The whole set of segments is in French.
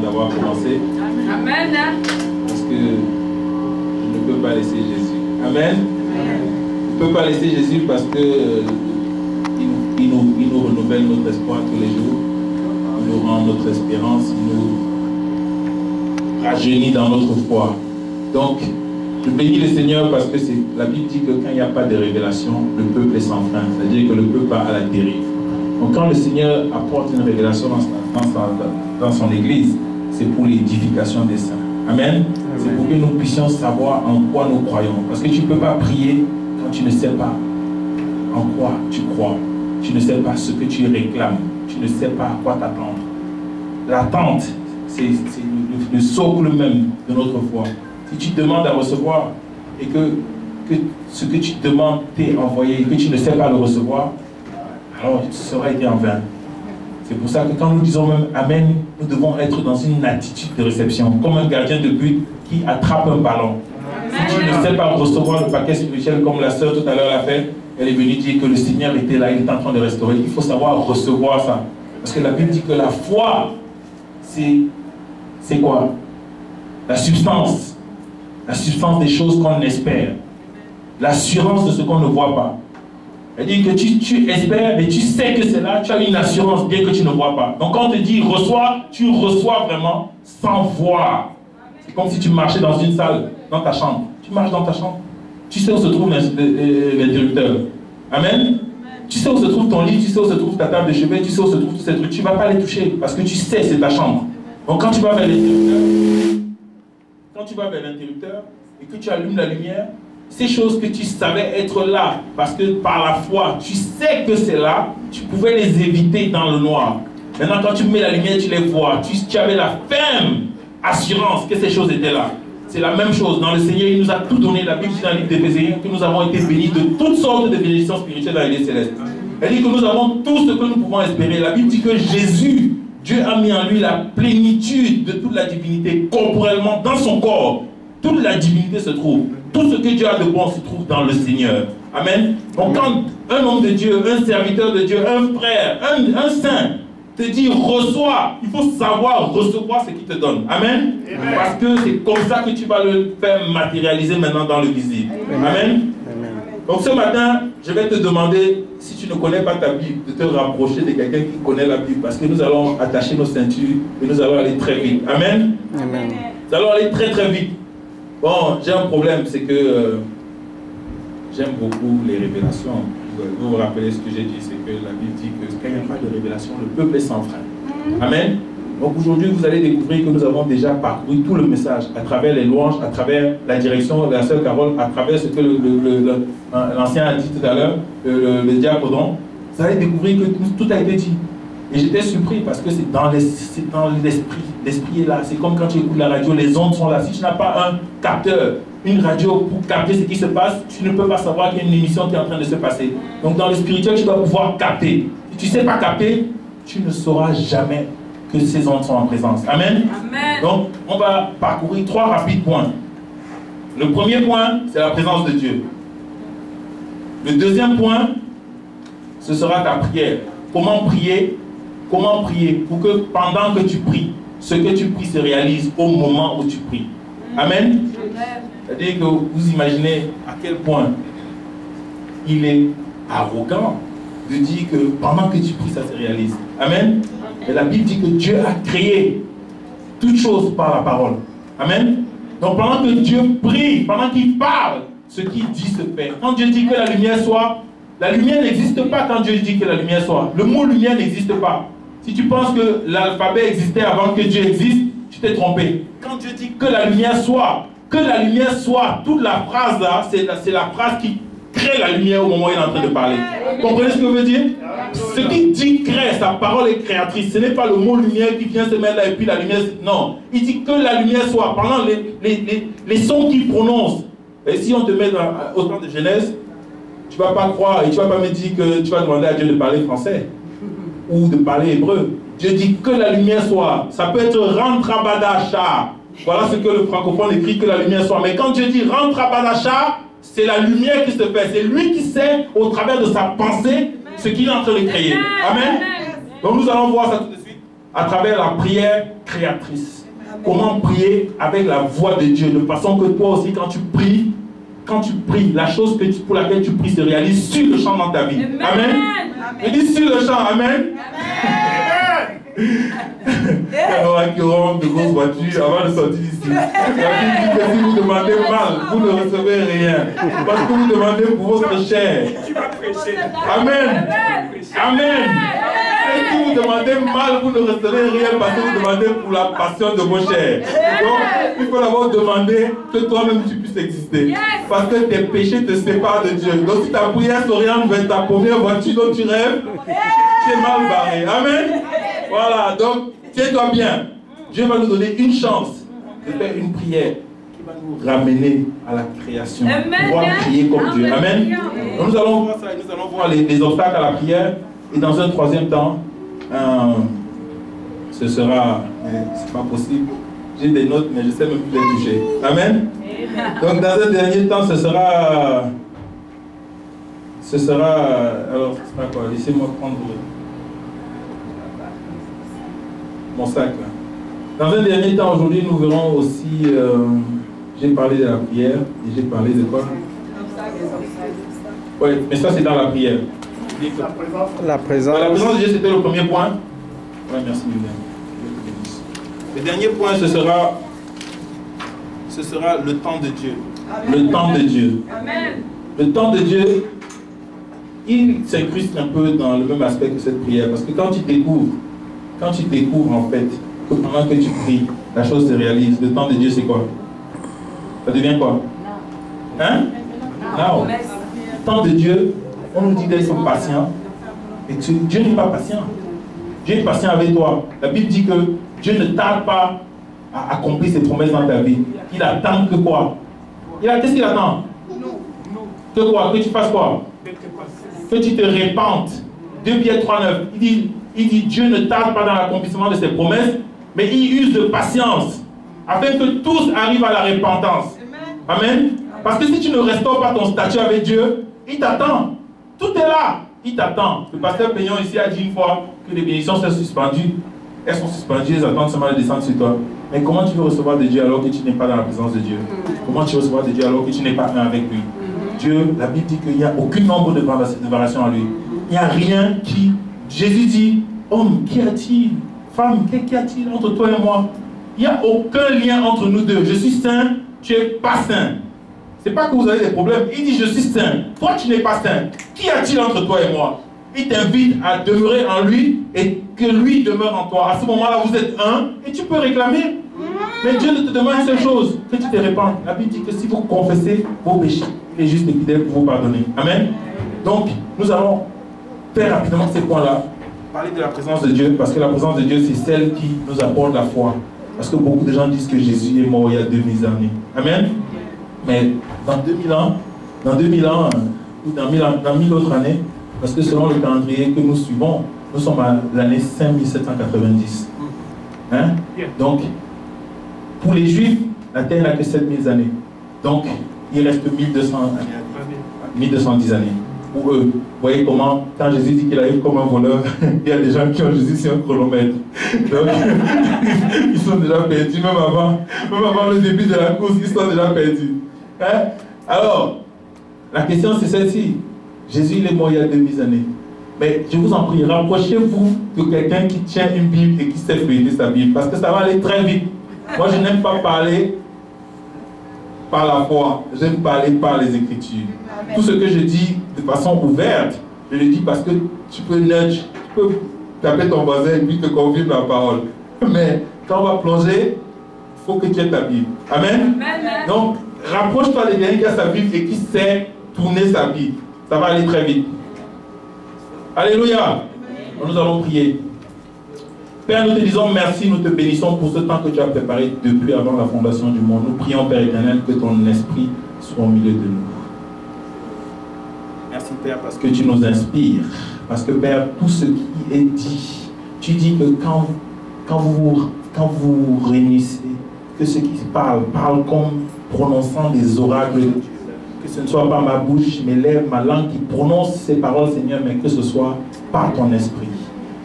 d'avoir commencé. Amen. Parce que je ne peux pas laisser Jésus. Amen. Je ne peux pas laisser Jésus parce que il nous renouvelle notre espoir tous les jours. Il nous rend notre espérance. Il nous rajeunit dans notre foi. Donc, je bénis le Seigneur parce que la Bible dit que quand il n'y a pas de révélation, le peuple est sans frein. C'est-à-dire que le peuple va à la dérive. Donc quand le Seigneur apporte une révélation dans son Église, c'est pour l'édification des saints. Amen. C'est pour que nous puissions savoir en quoi nous croyons. Parce que tu ne peux pas prier quand tu ne sais pas en quoi tu crois. Tu ne sais pas ce que tu réclames. Tu ne sais pas à quoi t'attendre. L'attente, c'est le socle même de notre foi. Si tu demandes à recevoir et que ce que tu demandes t'est envoyé et que tu ne sais pas le recevoir, alors ça aura été en vain. C'est pour ça que quand nous disons même Amen, nous devons être dans une attitude de réception, comme un gardien de but qui attrape un ballon. Amen. Si tu ne sais pas recevoir le paquet spirituel comme la sœur tout à l'heure l'a fait, elle est venue dire que le Seigneur était là, il est en train de restaurer. Il faut savoir recevoir ça. Parce que la Bible dit que la foi, c'est quoi? La substance des choses qu'on espère. L'assurance de ce qu'on ne voit pas. Elle dit que tu espères et tu sais que c'est là, tu as une assurance bien que tu ne vois pas. Donc quand on te dit reçois, tu reçois vraiment sans voir. C'est comme si tu marchais dans une salle, dans ta chambre. Tu marches dans ta chambre. Tu sais où se trouve l'interrupteur. Amen. Tu sais où se trouve ton lit, tu sais où se trouve ta table de chevet, tu sais où se trouvent tous ces trucs. Tu ne vas pas les toucher parce que tu sais c'est ta chambre. Donc quand tu vas vers l'interrupteur, et que tu allumes la lumière, ces choses que tu savais être là, parce que par la foi, tu sais que c'est là, tu pouvais les éviter dans le noir. Maintenant, quand tu mets la lumière, tu les vois. Tu avais la ferme assurance que ces choses étaient là. C'est la même chose. Dans le Seigneur, il nous a tout donné. La Bible dit dans le livre d'Éphésiens que nous avons été bénis de toutes sortes de bénédictions spirituelles dans les lieux célestes. Elle dit que nous avons tout ce que nous pouvons espérer. La Bible dit que Jésus, Dieu a mis en lui la plénitude de toute la divinité corporellement dans son corps. Toute la divinité se trouve. Tout ce que Dieu a de bon se trouve dans le Seigneur. Amen. Donc quand un homme de Dieu, un serviteur de Dieu, un frère, un saint te dit reçois, il faut savoir recevoir ce qu'il te donne. Amen. Amen. Parce que c'est comme ça que tu vas le faire matérialiser maintenant dans le visible. Amen. Amen. Donc ce matin, je vais te demander, si tu ne connais pas ta Bible, de te rapprocher de quelqu'un qui connaît la Bible. Parce que nous allons attacher nos ceintures et nous allons aller très vite. Amen. Amen. Nous allons aller très très vite. Bon, j'ai un problème, c'est que j'aime beaucoup les révélations. Vous vous rappelez ce que j'ai dit, c'est que la Bible dit que quand il n'y a pas de révélation, le peuple est sans frein. Amen. Donc aujourd'hui, vous allez découvrir que nous avons déjà parcouru tout le message à travers les louanges, à travers la direction de la sœur Carole, à travers ce que l'ancien a dit tout à l'heure, le diacre. Vous allez découvrir que tout a été dit. Et j'étais surpris parce que c'est dans l'esprit. L'esprit est là. C'est comme quand tu écoutes la radio, les ondes sont là. Si tu n'as pas un capteur, une radio pour capter ce qui se passe, tu ne peux pas savoir qu'il y a une émission qui est en train de se passer. Donc dans le spirituel, tu dois pouvoir capter. Si tu ne sais pas capter, tu ne sauras jamais que ces ondes sont en présence. Amen. Amen. Donc on va parcourir 3 rapides points. Le premier point, c'est la présence de Dieu. Le deuxième point, ce sera ta prière. Comment prier? Comment prier pour que pendant que tu pries, ce que tu pries se réalise au moment où tu pries. Amen. C'est-à-dire que vous imaginez à quel point il est arrogant de dire que pendant que tu pries, ça se réalise. Amen. Et la Bible dit que Dieu a créé toutes choses par la parole. Amen. Donc pendant que Dieu prie, pendant qu'il parle, ce qu'il dit se fait. Quand Dieu dit que la lumière soit, la lumière n'existe pas quand Dieu dit que la lumière soit. Le mot lumière n'existe pas. Si tu penses que l'alphabet existait avant que Dieu existe, tu t'es trompé. Quand Dieu dit que la lumière soit, toute la phrase là, c'est la phrase qui crée la lumière au moment où il est en train de parler. Vous comprenez ce que je veux dire? Ce qu'il dit crée, sa parole est créatrice. Ce n'est pas le mot lumière qui vient se mettre là et puis la lumière. Non. Il dit que la lumière soit. Pendant les sons qu'il prononce. Et si on te met au temps de Genèse, tu ne vas pas croire et tu ne vas pas me dire que tu vas demander à Dieu de parler français ou de parler hébreu. Dieu dit que la lumière soit. Ça peut être Rantrabadacha. Voilà ce que le francophone écrit, que la lumière soit. Mais quand Dieu dit Rantrabadacha, c'est la lumière qui se fait. C'est lui qui sait, au travers de sa pensée, ce qu'il est en train de créer. Amen. Donc nous allons voir ça tout de suite. à travers la prière créatrice. Comment prier avec la voix de Dieu, de façon que toi aussi, quand tu pries, la chose pour laquelle tu pries se réalise sur le champ dans ta vie. Amen. Amen. Et dis sur le champ. Amen. Alors, qui rentre de grosses voitures avant de sortir d'ici. La Bible dit que si vous demandez mal, vous ne recevez rien. Parce que vous demandez pour votre chair. Amen. Amen. Et si vous demandez mal, vous ne recevez rien parce que vous demandez pour la passion de vos chairs. Donc, il faut d'abord demander que toi-même tu puisses exister. Parce que tes péchés te séparent de Dieu. Donc, si ta prière s'oriente vers ta première voiture dont tu rêves, tu es mal barré. Amen. Voilà, donc, tiens-toi bien. Dieu va nous donner une chance de faire une prière qui va nous ramener à la création. Pouvoir prier comme Dieu. Amen. Donc, nous allons voir ça et nous allons voir les obstacles à la prière. Et dans un troisième temps, ce sera, c'est pas possible, j'ai des notes mais je ne sais même plus les toucher. Amen. Donc dans un dernier temps, ce sera, alors ce sera quoi? Laissez-moi prendre mon sac là. Dans un dernier temps, aujourd'hui, nous verrons aussi, j'ai parlé de la prière et j'ai parlé de quoi? Oui, mais ça c'est dans la prière. La présence de Dieu, c'était le premier point. Oui, merci. Le dernier point, ce sera le temps de Dieu. Amen. Le temps de Dieu. Amen. Le temps de Dieu, il s'incruste un peu dans le même aspect que cette prière. Parce que quand tu découvres en fait, que pendant que tu pries, la chose se réalise. Le temps de Dieu, c'est quoi? Ça devient quoi? Hein? Non. Le temps de Dieu, on nous dit d'être patient. Et Dieu n'est pas patient. Dieu est patient avec toi. La Bible dit que Dieu ne tarde pas à accomplir ses promesses dans ta vie. Il attend que quoi? Qu'est-ce qu'il attend? Que quoi? Que tu fasses quoi? Que tu te répandes. 2 Pierre 3,9. Il dit Dieu ne tarde pas dans l'accomplissement de ses promesses, mais il use de patience afin que tous arrivent à la repentance. Amen. Parce que si tu ne restaures pas ton statut avec Dieu, il t'attend. Tout est là. Il t'attend. Le pasteur Peignon ici a dit une fois que les bénédictions sont suspendues. Elles sont suspendues, elles attendent seulement de descendre sur toi. Mais comment tu veux recevoir de Dieu alors que tu n'es pas dans la présence de Dieu? Comment tu veux recevoir de Dieu alors que tu n'es pas un avec lui? Dieu, la Bible dit qu'il n'y a aucun nombre de variations en lui. Il n'y a rien qui... Jésus dit, homme, qu'y a-t-il? Femme, qu'y a-t-il entre toi et moi? Il n'y a aucun lien entre nous deux. Je suis saint, tu n'es pas saint. C'est pas que vous avez des problèmes. Il dit, je suis saint. Toi, tu n'es pas saint. Qu'y a-t-il entre toi et moi? Il t'invite à demeurer en lui et que lui demeure en toi. À ce moment-là, vous êtes un et tu peux réclamer. Mais Dieu ne te demande une seule chose, que tu te répandes. La Bible dit que si vous confessez vos péchés, il est juste et fidèle pour vous pardonner. Amen. Donc, nous allons faire rapidement ces points-là. Parler de la présence de Dieu, parce que la présence de Dieu, c'est celle qui nous apporte la foi. Parce que beaucoup de gens disent que Jésus est mort il y a 2000 années. Amen. Mais dans 2000 ans, ou dans 1000 autres années, parce que selon le calendrier que nous suivons, nous sommes à l'année 5790. Hein? Donc, pour les Juifs, la terre n'a que 7000 années. Donc, il reste 1210 années. Pour eux, vous voyez comment, quand Jésus dit qu'il arrive comme un voleur, il y a des gens qui ont Jésus sur un chronomètre. Donc, ils sont déjà perdus, même avant le début de la course, ils sont déjà perdus. Hein? Alors, la question c'est celle-ci. Jésus il est mort il y a 2000 années. Mais je vous en prie, rapprochez-vous de quelqu'un qui tient une Bible et qui sait feuilleter sa Bible. Parce que ça va aller très vite. Moi, je n'aime pas parler par la foi. J'aime parler par les Écritures. Amen. Tout ce que je dis de façon ouverte, je le dis parce que tu peux nudge, tu peux taper ton voisin et puis te confirmer la parole. Mais quand on va plonger, il faut que tu aies ta Bible. Amen. Amen. Donc, rapproche-toi de quelqu'un qui a sa Bible et qui sait tourner sa Bible. Ça va aller très vite. Alléluia. Nous allons prier. Père, nous te disons merci, nous te bénissons pour ce temps que tu as préparé depuis avant la fondation du monde. Nous prions, Père éternel, que ton esprit soit au milieu de nous. Merci, Père, parce que tu nous inspires. Parce que, Père, tout ce qui est dit, tu dis que quand vous réunissez, que ceux qui parlent comme prononçant des oracles de Dieu. Que ce ne soit pas ma bouche, mes lèvres, ma langue qui prononce ces paroles, Seigneur, mais que ce soit par ton esprit.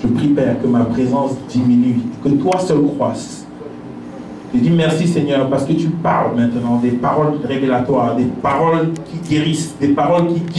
Je prie, Père, que ma présence diminue, que toi seul croisse. Je dis merci, Seigneur, parce que tu parles maintenant des paroles révélatoires, des paroles qui guérissent, des paroles qui guident.